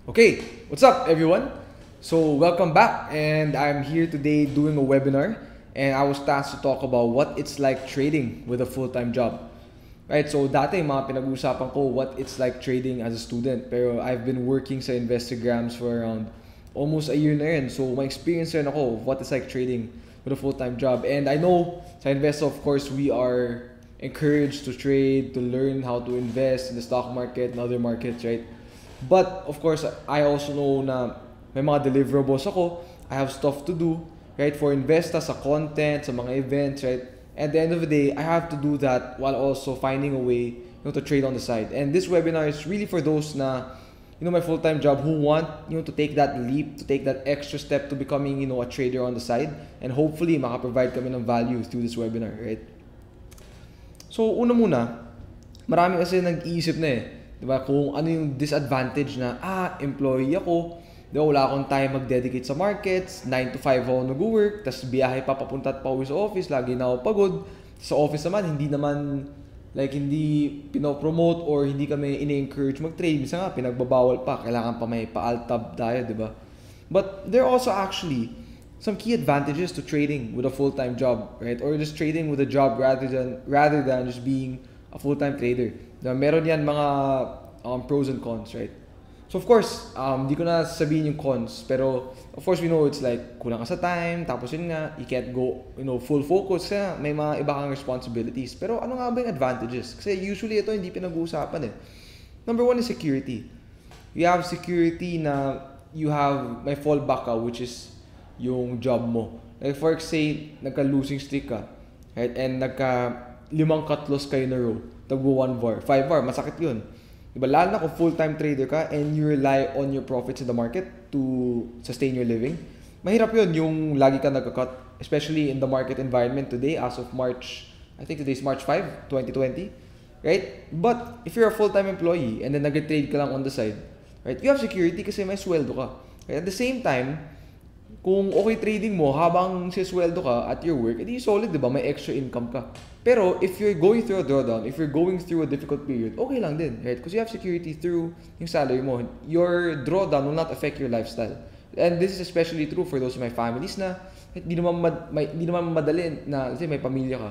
Okay, what's up everyone? So welcome back and I'm here today doing a webinar and I was tasked to talk about what it's like trading with a full-time job. Right, so dati mga pinag-uusapan ko what it's like trading as a student pero I've been working sa Investagrams for around almost a year na rin. So my experience rin ako of what it's like trading with a full-time job. And I know sa Investo of course we are encouraged to trade, to learn how to invest in the stock market and other markets, right? But of course, I also know na may mga deliverables ako. I have stuff to do, right? For Investa, sa content, sa mga events, right? At the end of the day, I have to do that while also finding a way, to trade on the side. And this webinar is really for those na, my full-time job who want, to take that leap, to take that extra step to becoming, a trader on the side. And hopefully, maka-provide kami ng value through this webinar, right? So, una muna, marami kasi nag-iisip na diba? Kung ano yung disadvantage na, employee ako, diba? Wala akong time mag-dedicate sa markets, 9 to 5 ako nag-work, tas biyahe pa papunta at pauwi sa office, lagi na ako pagod. Sa office naman, hindi pinopromote or hindi kami ini-encourage mag-trade. Minsan nga, pinagbabawal pa, kailangan pa may pa-altab tayo, diba? But there are also actually some key advantages to trading with a full-time job, right? Or just trading with a job rather than just being a full-time trader. Meron yan mga pros and cons, right? So of course, di ko na sabihin yung cons, pero of course we know it's like kulang ka sa time, tapos yun nga, you can't go, full focus kasi may mga iba kang responsibilities. Pero ano nga ba yung advantages? Kasi usually ito hindi pinag-uusapan Number one is security. You have security na may fallback ka, which is yung job mo. Like for say, nagka-losing streak ka, right? And limang cut-loss kayo na row, tagbo 1 VAR, 5 VAR, masakit yun. Diba? Lalo na kung full-time trader ka and you rely on your profits in the market to sustain your living, mahirap yun yung lagi ka nagka-cut, especially in the market environment today as of March, I think today's March 5, 2020, right? But if you're a full-time employee and then nag-trade ka lang on the side, right? You have security kasi may sweldo ka. Right? At the same time, kung okay trading mo habang sisweldo ka at your work, edi solid, diba? May extra income ka. Pero if you're going through a drawdown, if you're going through a difficult period, okay lang din, right? Because you have security through yung salary mo. Your drawdown will not affect your lifestyle. And this is especially true for those of my families na hindi naman madali na kasi may pamilya ka.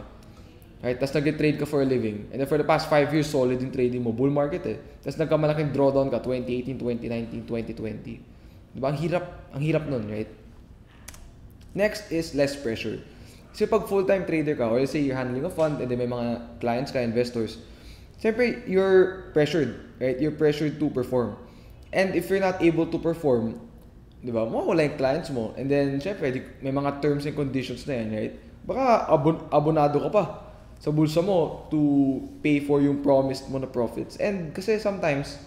Right? Tapos nag-trade ka for a living. And then for the past 5 years, solid yung trading mo. Bull market Tapos nagkamalaking drawdown ka 2018, 2019, 2020. Diba? Ang hirap nun, right? Next is less pressure. Kasi pag full-time trader ka, or let's say you're handling a fund and then may mga clients ka, investors, syempre you're pressured, right? You're pressured to perform. And if you're not able to perform, di ba, mawawala yung clients mo. And then, syempre, may mga terms and conditions na yan, right? Baka abonado ka pa sa bulsa mo to pay for yung promised mo na profits. And kasi sometimes,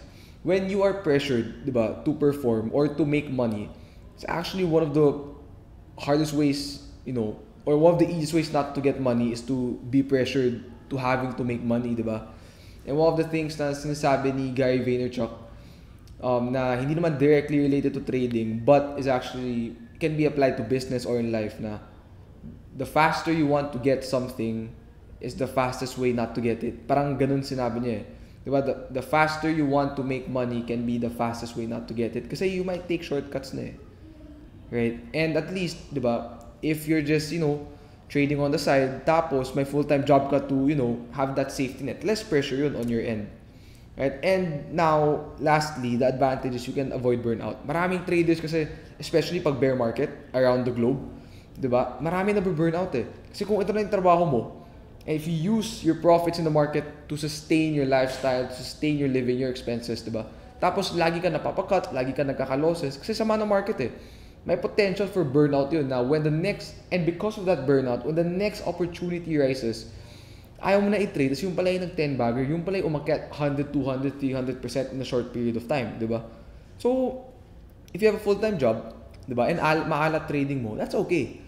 when you are pressured, di ba, to perform or to make money, it's actually one of the hardest ways, or one of the easiest ways not to get money is to be pressured to having to make money, diba? And one of the things na sinasabi ni Gary Vaynerchuk, na hindi naman directly related to trading, but is actually, can be applied to business or in life na the faster you want to get something is the fastest way not to get it. Parang ganun sinabi niya Diba? The faster you want to make money can be the fastest way not to get it. Kasi you might take shortcuts na Right? And at least, di ba, if you're just, trading on the side, tapos may full-time job ka to, have that safety net. Less pressure yun on your end. Right? And now, lastly, the advantage is you can avoid burnout. Maraming traders kasi, especially pag bear market around the globe, di ba? Marami na burnout Kasi kung ito na yung trabaho mo, and if you use your profits in the market to sustain your lifestyle, to sustain your living, your expenses, di ba? Tapos, lagi ka napapakat, lagi ka nagkaka-losses, kasi sama ng market may potential for burnout yun. Now, and because of that burnout, when the next opportunity rises, ayaw mo na i-trade, tapos yung pala yung nag-10-bagger, yung pala yung umakyat 100, 200, 300% in a short period of time, di ba? So, if you have a full-time job, di ba, and maalat trading mo, that's okay.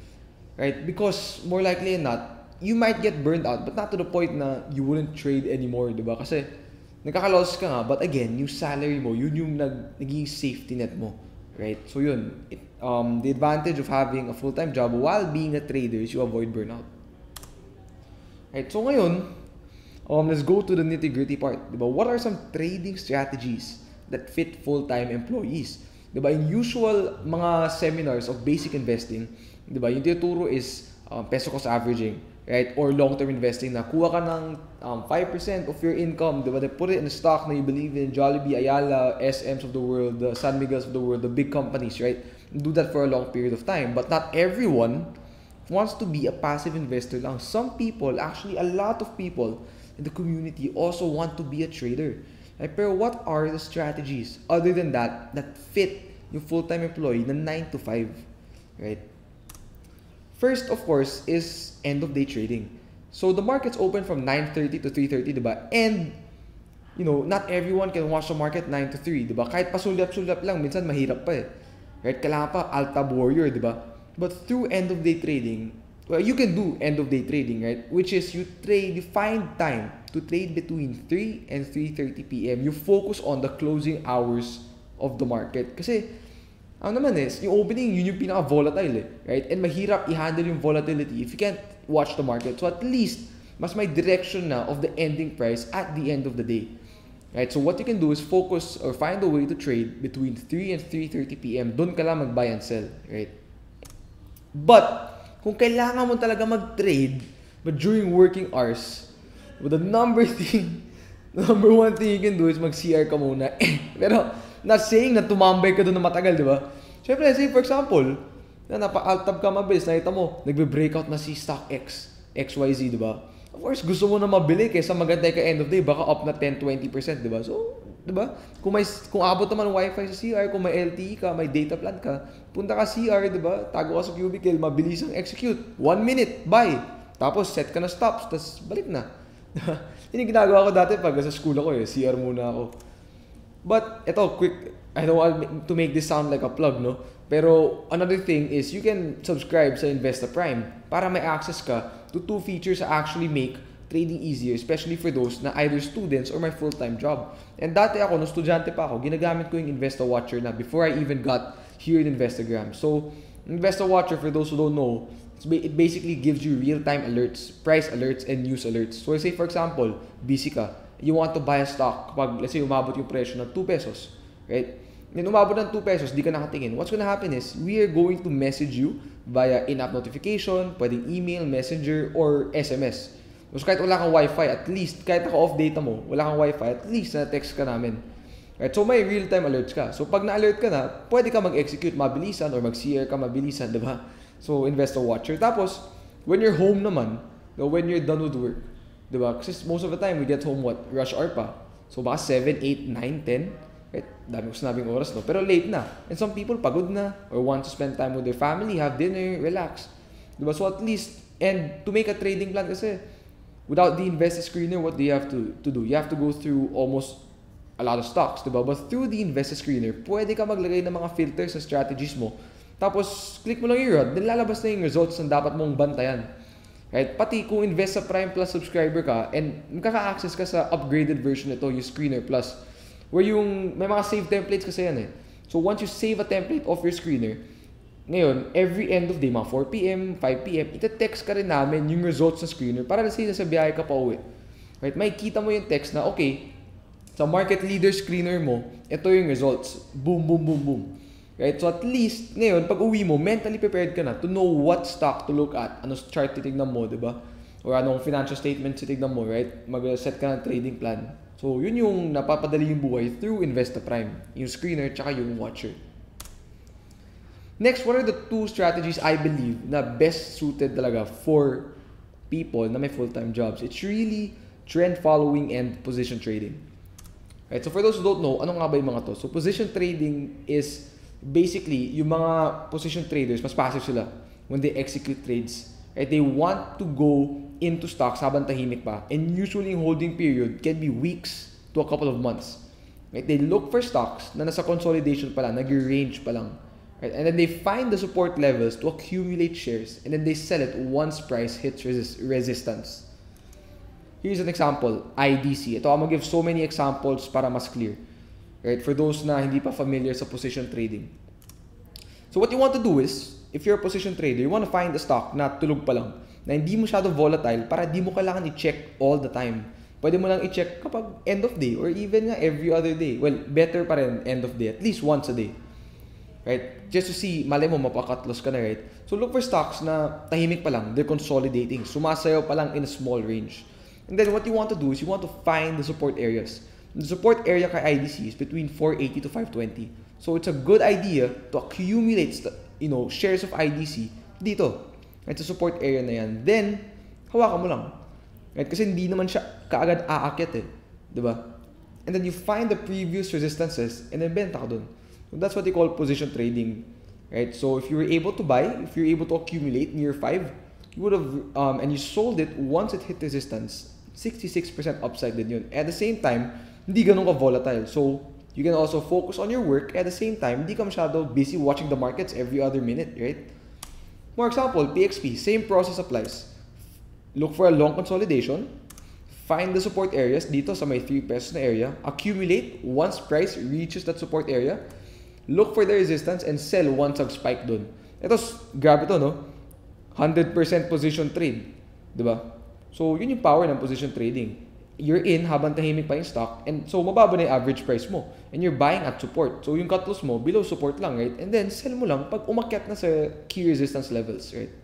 Right? Because, more likely than not, you might get burned out, but not to the point na you wouldn't trade anymore, di ba? Kasi, nagkaka-loss ka nga, but again, yung salary mo, yun yung naging safety net mo. Right? So yun, the advantage of having a full-time job while being a trader is you avoid burnout. Right? So ngayon, let's go to the nitty-gritty part. Diba? What are some trading strategies that fit full-time employees. Diba? In usual mga seminars of basic investing, diba, yung tinuturo is peso cost averaging, right? Or long-term investing na kuha ka ng 5% of your income, diba? They put it in a stock na you believe in, Jollibee, Ayala, SMs of the world, the San Miguel's of the world, the big companies, right? Do that for a long period of time. But not everyone wants to be a passive investor lang. Some people, actually a lot of people in the community also want to be a trader. Right? Pero what are the strategies other than that fit yung full-time employee na 9 to 5? Right? First, of course, is end-of-day trading. So the market's open from 9:30 to 3:30, diba? And, you know, not everyone can watch the market 9 to 3, diba? Kahit pasulyap-sulyap lang, minsan mahirap pa eh. Right? Kailangan pa alt-tab warrior, diba? But through end-of-day trading, well, you can do end-of-day trading, right? Which is you find time to trade between 3 and 3:30 p.m. You focus on the closing hours of the market. Kasi, ano naman yung opening, yun yung pinaka-volatile right? And mahirap i-handle yung volatility if you can't watch the market. So at least, mas may direction na of the ending price at the end of the day. Right? So what you can do is focus or find a way to trade between 3 and 3:30 p.m. Doon ka lang mag-buy and sell, right? But, kung kailangan mo talaga mag-trade, but during working hours, but the number one thing you can do is mag-CR ka muna. Pero, not saying na tumambay ka doon na matagal, di ba? Siyempre, say for example, na napa-alt-tab ka mabilis, nakita mo, nagbe-breakout na si stock X, XYZ, di ba? Of course, gusto mo na mabili kaysa magantay ka end of day, baka up na 10-20%, di ba? So, di ba? Kung abot naman Wi-Fi sa CR, kung may LTE ka, may data plan ka, punta ka CR, di ba? Tago ka sa cubicle, mabilis ang execute. 1 minute, buy. Tapos, set ka na stops, tapos balik na. Yun yung ginagawa ko dati pag sa school ako CR muna ako. But, ito, quick, I don't want to make this sound like a plug, no? Pero, another thing is, you can subscribe sa Investagrams para may access ka to 2 features that actually make trading easier, especially for those na either students or my full-time job. And dati ako, nung estudyante pa ako, ginagamit ko yung Investa-Watcher na before I even got here in Investagrams. So, Investa-Watcher, for those who don't know, it basically gives you real-time alerts, price alerts, and news alerts. So, say for example, busy ka, you want to buy a stock, kapag, let's say, umabot yung presyo ng 2 pesos, right? Then, umabot ng 2 pesos, di ka nakatingin. What's gonna happen is, we are going to message you via in-app notification, pwedeng email, messenger, or SMS. So, kahit wala kang Wi-Fi, at least, kahit naka-off data mo, wala kang Wi-Fi, at least na-text ka namin. Right? So, may real-time alerts ka. So, pag na-alert ka na, pwede ka mag-execute mabilisan or mag-CR ka mabilisan, diba? So, Investa-Watcher. Tapos, when you're home naman, when you're done with work, diba? Kasi most of the time, we get home, rush hour pa. So, baka 7, 8, 9, 10. Right? Dami ko sinabing oras, no? Pero late na. And some people, pagod na or want to spend time with their family, have dinner, relax. Diba? So, at least, and to make a trading plan kasi, without the Investa Screener, what do you have to do? You have to go through almost a lot of stocks, diba? But through the Investa Screener, pwede ka maglagay ng mga filters sa strategies mo. Tapos, click mo lang yung rod, then lalabas na yung results na dapat mong bantayan. Right? Pati kung Investa Prime Plus subscriber ka, and makaka-access ka sa upgraded version nito, yung Screener Plus, where yung, may mga save templates kasi yan eh. So, once you save a template of your Screener, ngayon, every end of day, mga 4 p.m., 5 p.m., ita-text ka rin namin yung results sa Screener para let's say nasa biyahe ka pa uwi. Right? May kita mo yung text na, okay, sa market leader Screener mo, ito yung results. Boom, boom, boom, boom. Right? So at least, ngayon, pag uwi mo, mentally prepared ka na to know what stock to look at. Anong chart titignan mo, diba? Or anong financial statement titignan mo, right? Mag-set ka ng trading plan. So, yun yung napapadali yung buhay through Investa Prime. Yung Screener, tsaka yung Watcher. Next, what are the 2 strategies I believe na best suited talaga for people na may full-time jobs? It's really trend following and position trading. Right? So for those who don't know, ano nga ba yung mga to? So position trading is basically yung mga position traders, mas passive sila when they execute trades. Right? They want to go into stocks habang tahimik pa. And usually yung holding period can be weeks to a couple of months. Right? They look for stocks na nasa consolidation pa lang, nag-range pa lang. Right? And then they find the support levels to accumulate shares and then they sell it once price hits resistance. Here's an example, IDC. Ito, I'm gonna give so many examples para mas clear. Right? For those na hindi pa familiar sa position trading. So what you want to do is, if you're a position trader, you want to find a stock na tulog pa lang, na hindi masyado volatile para di mo kailangan i-check all the time. Pwede mo lang i-check kapag end of day or even nga every other day. Well, better pa rin end of day, at least once a day. Right? Just to see, malay mo, mapaka-cut loss ka na, right? So look for stocks na tahimik pa lang, they're consolidating, sumasayaw pa lang in a small range. And then what you want to do is you want to find the support areas. The support area kay IDC is between 480 to 520. So it's a good idea to accumulate, shares of IDC dito. Right? Sa support area na yan. Then, hawakan mo lang. Right? Kasi hindi naman siya kaagad aakyat eh. Diba? And then you find the previous resistances and then benta ka dun. So that's what they call position trading. Right? So if you were able to buy, if you're able to accumulate near 5, you would have, and you sold it once it hit resistance, 66% upside din yun. At the same time, hindi ganun ka volatile. So you can also focus on your work. At the same time, hindi ka masyado busy watching the markets every other minute, right? For example, PXP, same process applies. Look for a long consolidation, find the support areas dito sa may 3 pesos na area, accumulate once price reaches that support area, look for the resistance and sell once nag-spike dun. Ito, grabe to, no? 100% position trade, di ba? So, yun yung power ng position trading. You're in habang tahimik pa yung stock, and so mababa na yung average price mo, and you're buying at support. So, yung cut loss mo, below support lang, right? And then, sell mo lang pag umakyat na sa key resistance levels, right?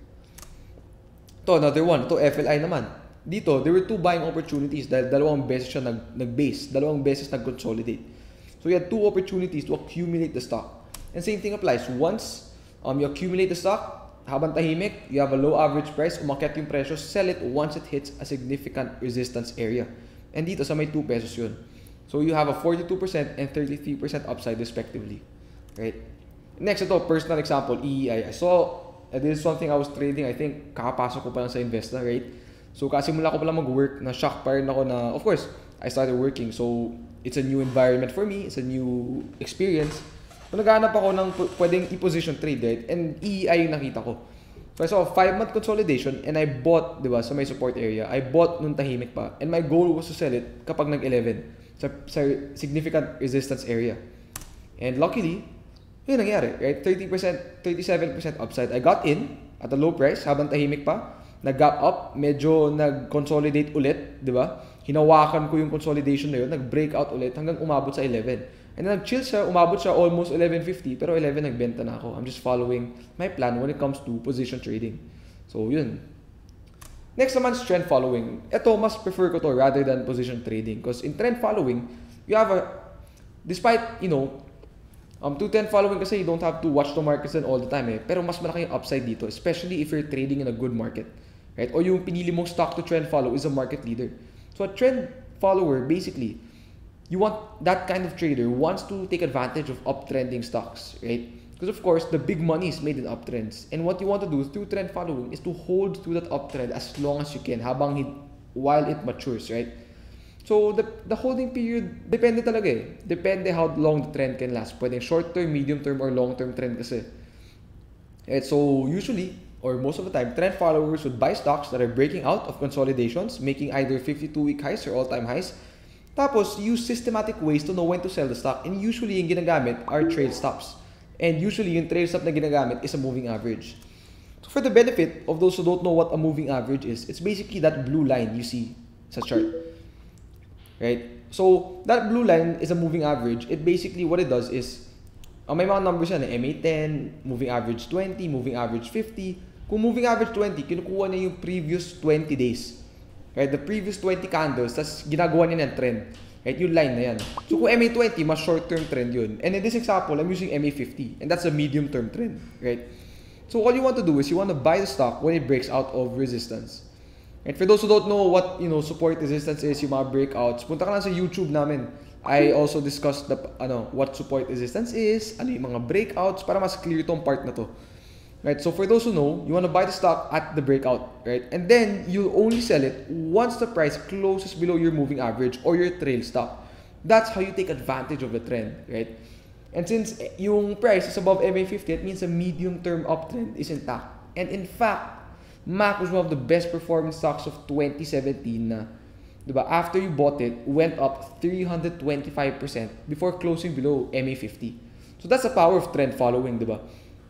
Ito, another one. Ito, FLI naman. Dito, there were 2 buying opportunities dahil dalawang beses siya nag-base. Dalawang beses nag-consolidate. So, you had 2 opportunities to accumulate the stock. And same thing applies. Once you accumulate the stock, habang tahimik, you have a low average price, umakyat yung presyo, sell it once it hits a significant resistance area. And dito, sa may 2 pesos yun. So, you have a 42% and 33% upside respectively. Right? Next, ito, personal example, EEI. I saw this is something I was trading, I think, kakapasok ko pa lang sa Investa, right? So, kasimula ko pa lang mag-work, na-shock pa rin ako na, of course, I started working. So, it's a new environment for me. It's a new experience. So, naghahanap ako ng pwedeng i-position trade, right? And EEI yung nakita ko. So, I saw a 5-month consolidation and I bought, di ba, sa may support area. I bought nung tahimik pa. And my goal was to sell it kapag nag-11 sa significant resistance area. And luckily, yun nangyari, right? 30%, 37% upside. I got in at a low price habang tahimik pa. Nag-gap up, medyo nag-consolidate ulit, di ba? Hinawakan ko yung consolidation na yun, nag-breakout ulit hanggang umabot sa 11. And then nag-chill siya, umabot siya almost 11.50, pero 11 nagbenta na ako. I'm just following my plan when it comes to position trading. So, yun. Next naman is trend following. Ito, mas prefer ko to rather than position trading. Because in trend following, you have despite, to trend following kasi you don't have to watch the markets all the time eh. Pero mas malaki yung upside dito, especially if you're trading in a good market. Right? O yung pinili mong stock to trend follow is a market leader. So a trend follower, basically, you want that kind of trader wants to take advantage of uptrending stocks, right? Because of course, the big money is made in uptrends. And what you want to do through trend following is to hold through that uptrend as long as you can while it matures, right? So, the holding period, depende talaga eh. Depende how long the trend can last. Pwedeng short-term, medium-term, or long-term trend kasi. And so, usually, or most of the time, trend followers would buy stocks that are breaking out of consolidations, making either 52-week highs or all-time highs. Tapos, use systematic ways to know when to sell the stock. And usually, yung ginagamit are trail stops. And usually, yung trail stop na ginagamit is a moving average. So, for the benefit of those who don't know what a moving average is, it's basically that blue line you see sa chart. Right? So, that blue line is a moving average. It basically, what it does is, may mga numbers yan, MA10, moving average 20, moving average 50. Kung moving average 20, kinukuha niya yung previous 20 days. Right? The previous 20 candles, tas ginagawa niya ng trend. Right? Yung line na yan. So, kung MA20, mas short-term trend yun. And in this example, I'm using MA50. And that's a medium-term trend. Right? So, all you want to do is you want to buy the stock when it breaks out of resistance. And for those who don't know what support resistance is, yung mga breakouts, punta ka lang sa YouTube namin. I also discussed what support resistance is, ano yung mga breakouts, para mas clear itong part na to. Right? So for those who know, you want to buy the stock at the breakout, right? And then you only sell it once the price closes below your moving average or your trail stop. That's how you take advantage of the trend, right? And since yung price is above MA50, it means a medium-term uptrend is intact. And in fact, Mac was one of the best performing stocks of 2017 na, diba, after you bought it, went up 325% before closing below MA50. So that's the power of trend following, diba?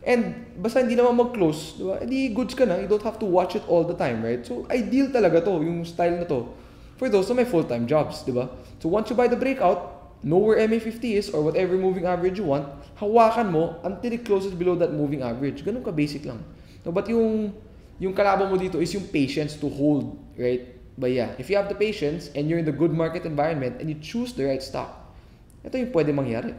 And basta hindi naman mag-close, diba? Hindi goods ka na, you don't have to watch it all the time, right? So ideal talaga to, yung style na to. for those na may full-time jobs, di ba? So once you buy the breakout, know where MA50 is or whatever moving average you want, hawakan mo until it closes below that moving average. Ganun ka basic lang. No, but yung kalaban mo dito is yung patience to hold, right? But yeah, if you have the patience and you're in the good market environment and you choose the right stock, ito yung pwede mangyari.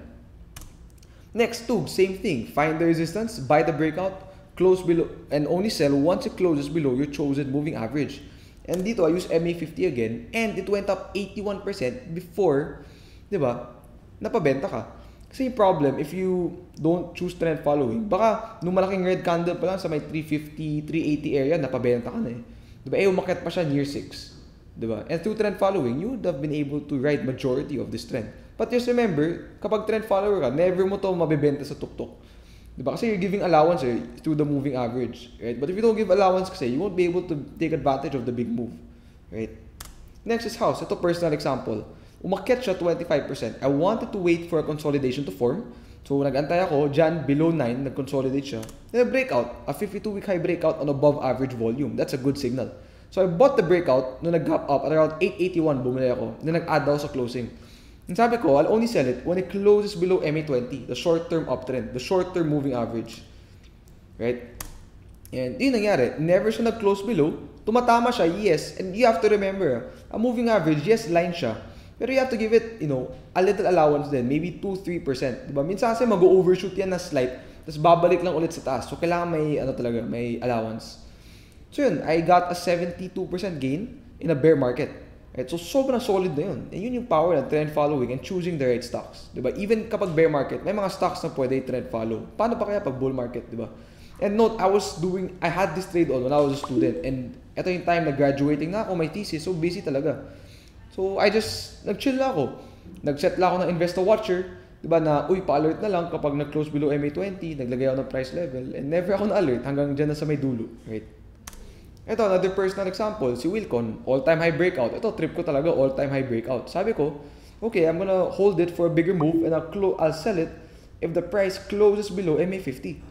Next, too, same thing. Find the resistance, buy the breakout, close below, and only sell once it closes below your chosen moving average. And dito, I use MA50 again, and it went up 81% before, di ba, napabenta ka. Kasi yung problem, if you don't choose trend following, baka nung malaking red candle pa lang sa may 350, 380 area, napabenta ka na eh. Di ba? Umakyat pa siya near 6. Di ba? And through trend following, you would have been able to ride majority of this trend. But just remember, kapag trend follower ka, never mo to mabibenta sa tuktok. Diba? Kasi you're giving allowance through the moving average, right? But if you don't give allowance kasi, you won't be able to take advantage of the big move, right? Next is house. Ito personal example. Umakyat siya 25%. I wanted to wait for a consolidation to form. So nag-antay ako, dyan below 9, nag-consolidate siya. Then a breakout, a 52-week high breakout on above average volume. That's a good signal. So I bought the breakout, nung nag-gap up at around 881, bumili ako. Then nag-add daw sa closing. And sabi ko, I'll only sell it when it closes below MA20, the short-term uptrend, the short-term moving average. Right? And yun nangyari. Never siya nag-close below. Tumatama siya, yes. And you have to remember, a moving average, yes, line siya. Pero you have to give it, a little allowance din. Maybe 2-3%. Diba? Minsan kasi mag-overshoot yan na slight, tapos babalik lang ulit sa taas. So kailangan may allowance. So yun, I got a 72% gain in a bear market. Right? So, sobrang solid na yun. And yun yung power ng trend following and choosing the right stocks. Diba? Even kapag bear market, may mga stocks na pwede trend follow. Paano pa kaya pag bull market, diba? And note, I had this trade on when I was a student. And ito yung time na graduating na ako, my thesis, so busy talaga. So, nag-chill lang ako. Nag-set lang ako ng Investa Watcher. Diba na, pa-alert na lang kapag nag-close below MA20, naglagay ako ng price level. And never ako na-alert hanggang dyan na sa may dulo. Right? Ito, another personal example, si Wilcon, all-time high breakout. Ito, trip ko talaga, all-time high breakout. Sabi ko, okay, I'm gonna hold it for a bigger move and I'll sell it if the price closes below MA50.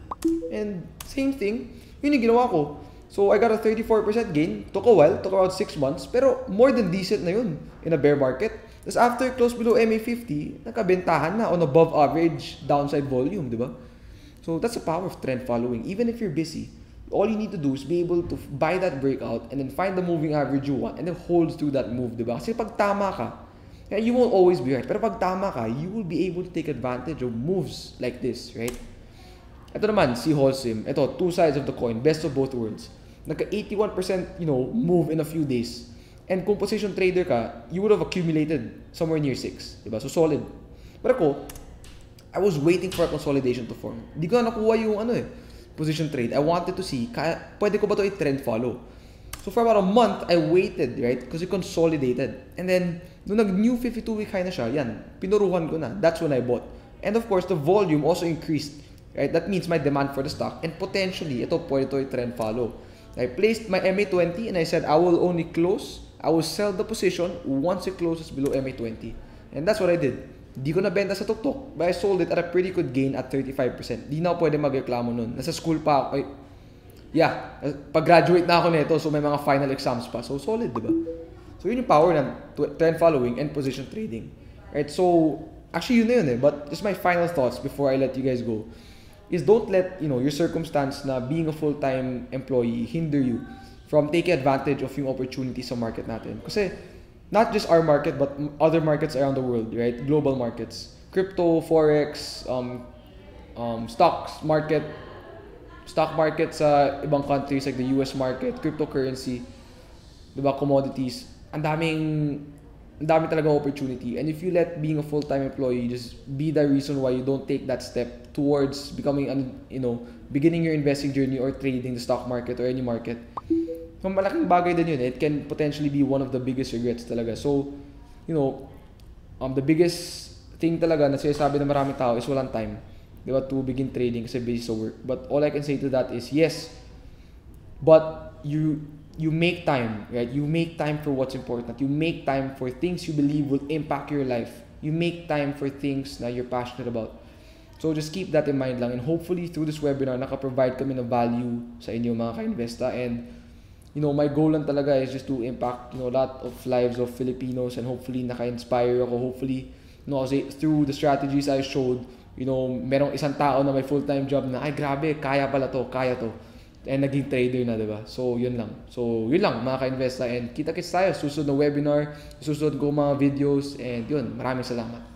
And same thing, yun yung ginawa ko. So, I got a 34% gain. Took a while, took around 6 months, pero more than decent na yun in a bear market. Tapos after close below MA50, nakabentahan na on above average downside volume, di ba? So, that's the power of trend following. Even if you're busy, all you need to do is be able to buy that breakout and then find the moving average you want and then hold through that move, diba? Kasi pag tama ka, you won't always be right. Pero pag tama ka, you will be able to take advantage of moves like this, right? Ito naman, si Holcim. Ito, two sides of the coin, best of both worlds. Nagka 81%, move in a few days. And kung position trader ka, you would have accumulated somewhere near 6, diba? So solid. Pero ako, I was waiting for a consolidation to form. Hindi ko na nakuha yung position trade. I wanted to see, pwede ko ba ito i-trend follow? So for about a month, I waited, right? Because it consolidated. And then, nung nag-new 52-week high na siya, yan, pinuruhan ko na. That's when I bought. And of course, the volume also increased. Right? That means my demand for the stock. And potentially, ito pwede ito i-trend follow. I placed my MA20 and I said, I will sell the position once it closes below MA20. And that's what I did. Di ko nabenta sa tuktok, but I sold it at a pretty good gain at 35%. Di na ako pwede magreklamo nun. Nasa school pa ako. Pag-graduate na ako nito, so may mga final exams pa. So, solid, di ba? So, yun yung power ng trend following and position trading. Right? So, actually, yun na yun eh. But just my final thoughts before I let you guys go is don't let, your circumstance na being a full-time employee hinder you from taking advantage of yung opportunities sa market natin. Kasi, not just our market, but other markets around the world, right? Global markets. Crypto, Forex, stock market sa ibang countries like the US market, cryptocurrency, diba, commodities. Ang dami talagang opportunity. And if you let being a full-time employee just be the reason why you don't take that step towards becoming, beginning your investing journey or trading the stock market or any market, malaking bagay din yun. It can potentially be one of the biggest regrets talaga. So, the biggest thing talaga na sinasabi ng maraming tao is walang time, diba, to begin trading kasi busy sa work. But all I can say to that is yes, but you make time, right? You make time for what's important. You make time for things you believe will impact your life. You make time for things na you're passionate about. So just keep that in mind lang, and hopefully through this webinar, naka-provide kami ng value sa inyo mga ka-investa. And my goal lang talaga is just to impact, a lot of lives of Filipinos, and hopefully naka-inspire ako. Hopefully, kasi through the strategies I showed, merong isang tao na may full-time job na, ay grabe, kaya pala to, kaya to. And naging trader na, diba? So, yun lang. So, yun lang, mga ka-investa. And kita-kits tayo, susunod na webinar, susunod ko mga videos, and yun, maraming salamat.